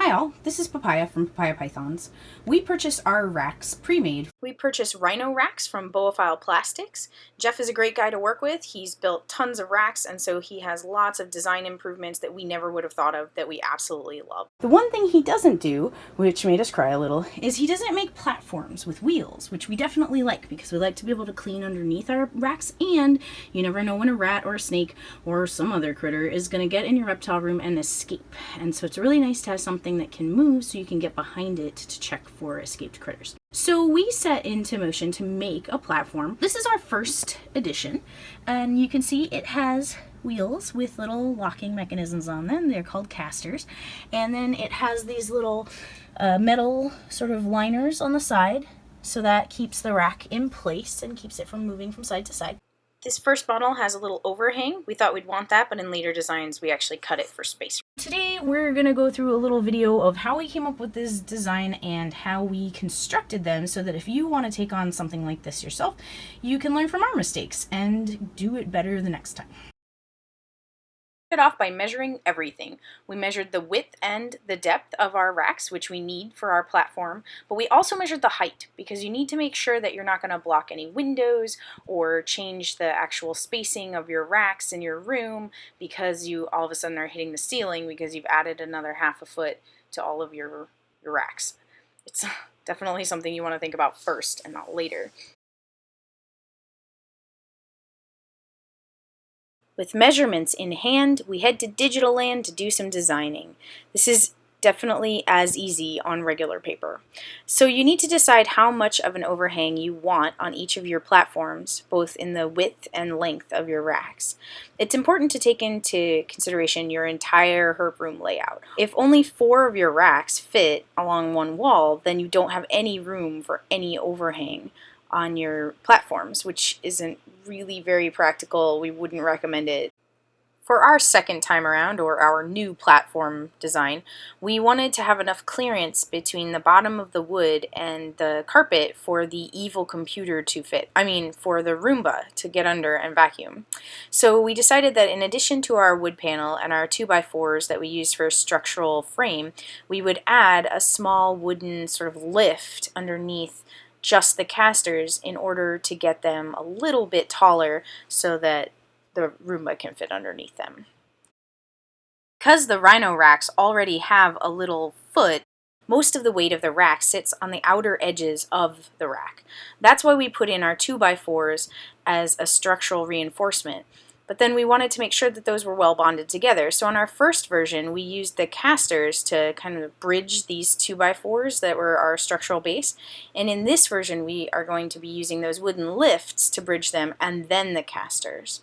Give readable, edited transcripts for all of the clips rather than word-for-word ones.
Hi all, this is Papaya from Papaya Pythons. We purchased our racks pre-made. We purchased RhinoRaXX from Boafile Plastics. Jeff is a great guy to work with. He's built tons of racks, and so he has lots of design improvements that we never would have thought of that we absolutely love. The one thing he doesn't do, which made us cry a little, is he doesn't make platforms with wheels, which we definitely like because we like to be able to clean underneath our racks, and you never know when a rat or a snake or some other critter is going to get in your reptile room and escape. And so it's really nice to have something that can move so you can get behind it to check for escaped critters. So we set into motion to make a platform. This is our first edition, and you can see it has wheels with little locking mechanisms on them. They're called casters. And then it has these little metal sort of liners on the side, so that keeps the rack in place and keeps it from moving from side to side. This first model has a little overhang. We thought we'd want that, but in later designs we actually cut it for space. Today we're going to go through a little video of how we came up with this design and how we constructed them so that if you want to take on something like this yourself, you can learn from our mistakes and do it better the next time. It off by measuring everything. We measured the width and the depth of our racks, which we need for our platform, but we also measured the height because you need to make sure that you're not going to block any windows or change the actual spacing of your racks in your room because you all of a sudden are hitting the ceiling because you've added another half a foot to all of your racks. It's definitely something you want to think about first and not later. With measurements in hand, we head to Digital Land to do some designing. This is definitely as easy on regular paper. So you need to decide how much of an overhang you want on each of your platforms, both in the width and length of your racks. It's important to take into consideration your entire herp room layout. If only 4 of your racks fit along one wall, then you don't have any room for any overhang on your platforms, which isn't really very practical. We wouldn't recommend it. For our second time around, or our new platform design, we wanted to have enough clearance between the bottom of the wood and the carpet for the evil computer to fit. For the Roomba to get under and vacuum. So we decided that in addition to our wood panel and our 2x4s that we used for structural frame, we would add a small wooden sort of lift underneath just the casters in order to get them a little bit taller so that the Roomba can fit underneath them. Because the RhinoRaXX already have a little foot, most of the weight of the rack sits on the outer edges of the rack. That's why we put in our 2x4s as a structural reinforcement. But then we wanted to make sure that those were well bonded together. So on our first version, we used the casters to kind of bridge these 2x4s that were our structural base. And in this version, we are going to be using those wooden lifts to bridge them and then the casters.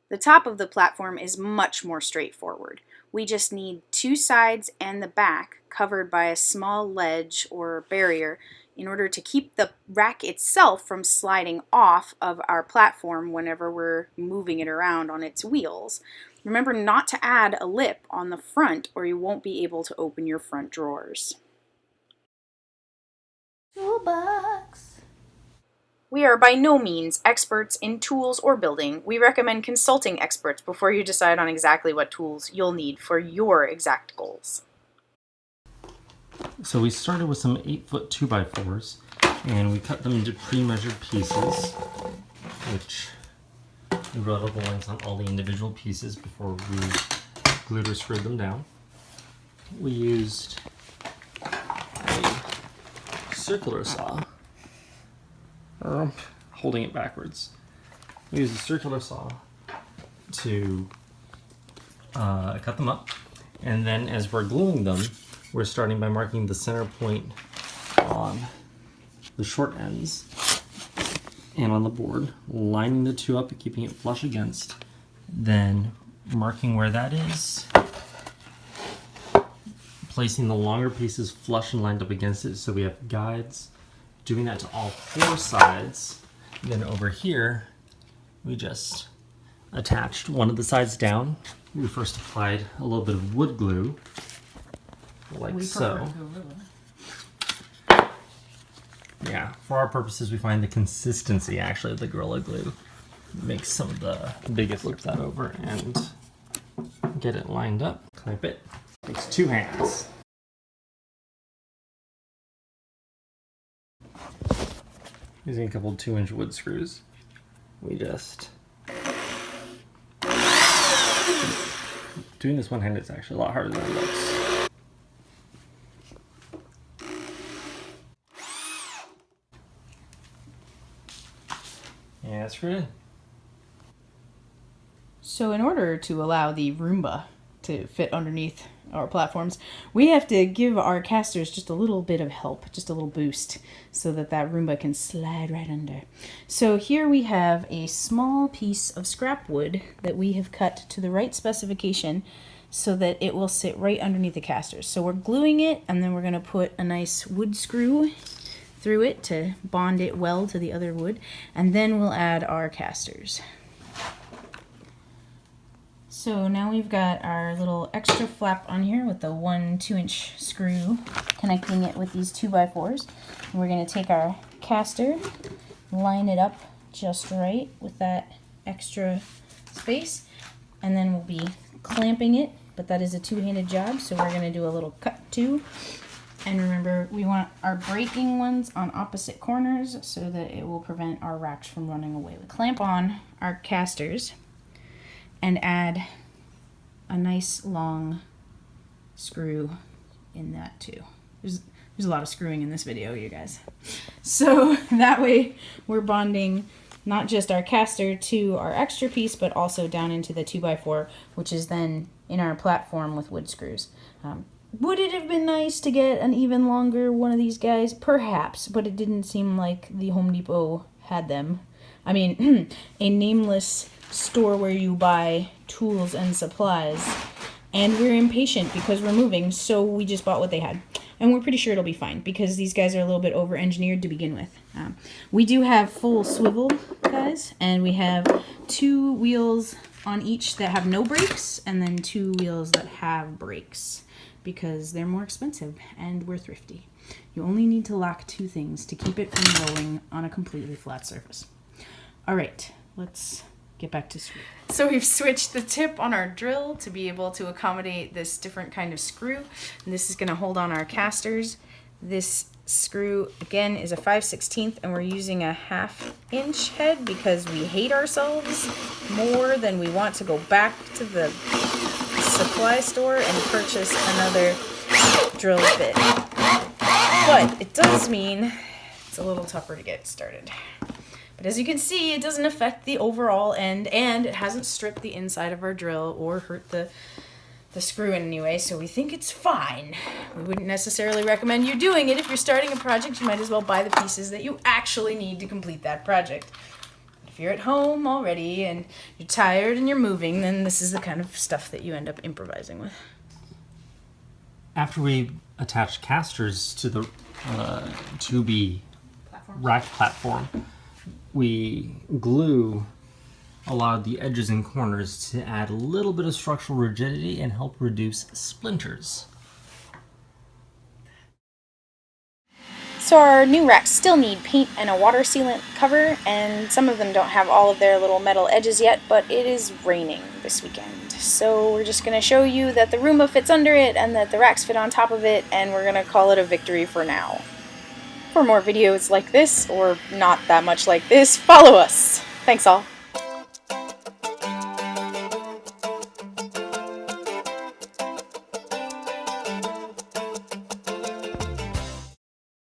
The top of the platform is much more straightforward. We just need 2 sides and the back covered by a small ledge or barrier in order to keep the rack itself from sliding off of our platform whenever we're moving it around on its wheels. Remember not to add a lip on the front or you won't be able to open your front drawers. Toolbox. We are by no means experts in tools or building. We recommend consulting experts before you decide on exactly what tools you'll need for your exact goals. So we started with some 8-foot 2x4s and we cut them into pre-measured pieces, which we wrote out the lengths on all the individual pieces before we glued or screwed them down. We used a circular saw, or holding it backwards. We used a circular saw to cut them up, and then as we're gluing them, we're starting by marking the center point on the short ends and on the board, lining the 2 up and keeping it flush against, then marking where that is, placing the longer pieces flush and lined up against it so we have guides, doing that to all 4 sides. Then over here, we just attached one of the sides down. We first applied a little bit of wood glue, like so. Yeah, for our purposes, we find the consistency actually of the Gorilla Glue makes some of the biggest. Flip that over and get it lined up. Clamp it. Takes 2 hands. Using a couple 2-inch wood screws, we just... Doing this one-handed is actually a lot harder than it looks. Yeah, screw it in. So in order to allow the Roomba to fit underneath our platforms, we have to give our casters just a little bit of help, just a little boost, so that that Roomba can slide right under. So here we have a small piece of scrap wood that we have cut to the right specification so that it will sit right underneath the casters. So we're gluing it, and then we're going to put a nice wood screw through it to bond it well to the other wood, and then we'll add our casters. So now we've got our little extra flap on here with the 1 2-inch screw connecting it with these 2x4s. And we're going to take our caster, line it up just right with that extra space, and then we'll be clamping it, but that is a 2-handed job, so we're going to do a little cut too. And remember, we want our braking ones on opposite corners so that it will prevent our racks from running away. We clamp on our casters and add a nice long screw in that too. There's a lot of screwing in this video, you guys. So that way we're bonding not just our caster to our extra piece, but also down into the 2x4, which is then in our platform with wood screws. Would it have been nice to get an even longer one of these guys? Perhaps, but it didn't seem like the Home Depot had them. I mean, a nameless store where you buy tools and supplies, and we're impatient because we're moving, so we just bought what they had. And we're pretty sure it'll be fine because these guys are a little bit over-engineered to begin with. We do have full swivel guys, and we have 2 wheels on each that have no brakes, and then 2 wheels that have brakes, because they're more expensive and we're thrifty. You only need to lock 2 things to keep it from rolling on a completely flat surface. All right, let's get back to screw. So we've switched the tip on our drill to be able to accommodate this different kind of screw. And this is going to hold on our casters. This screw, again, is a 5/16, and we're using a 1/2 inch head because we hate ourselves more than we want to go back to the supply store and purchase another drill bit. But it does mean it's a little tougher to get started. But as you can see, it doesn't affect the overall end, and it hasn't stripped the inside of our drill or hurt the screw in any way, so we think it's fine. We wouldn't necessarily recommend you doing it. If you're starting a project, you might as well buy the pieces that you actually need to complete that project. If you're at home already and you're tired and you're moving, then this is the kind of stuff that you end up improvising with. After we attach casters to the to-be rack platform, we glue a lot of the edges and corners to add a little bit of structural rigidity and help reduce splinters. So our new racks still need paint and a water sealant cover, and some of them don't have all of their little metal edges yet, but it is raining this weekend. So we're just going to show you that the Roomba fits under it and that the racks fit on top of it, and we're going to call it a victory for now. For more videos like this, or not that much like this, follow us. Thanks all.